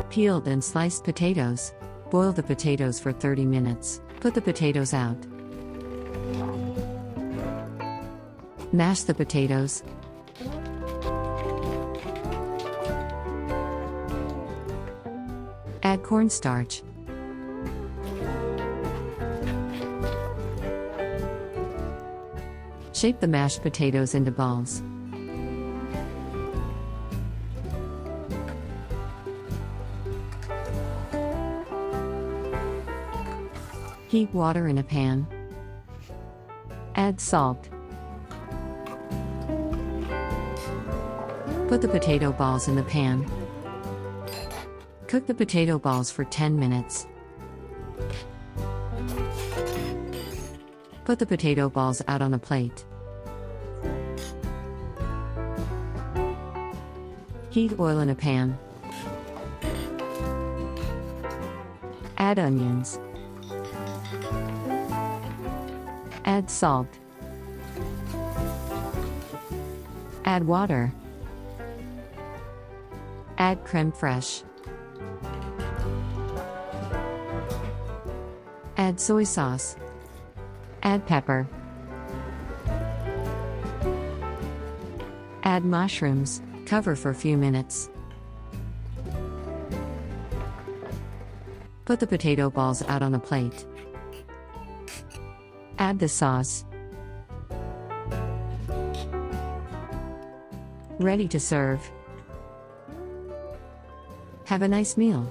Peeled and sliced potatoes. Boil the potatoes for 30 minutes. Put the potatoes out. Mash the potatoes. Add cornstarch. Shape the mashed potatoes into balls. Heat water in a pan. Add salt. Put the potato balls in the pan. Cook the potato balls for 10 minutes. Put the potato balls out on a plate. Heat oil in a pan. Add onions. Add salt. Add water. Add crème fraîche. Add soy sauce. Add pepper. Add mushrooms. Cover for a few minutes. Put the potato balls out on a plate. Add the sauce. Ready to serve. Have a nice meal.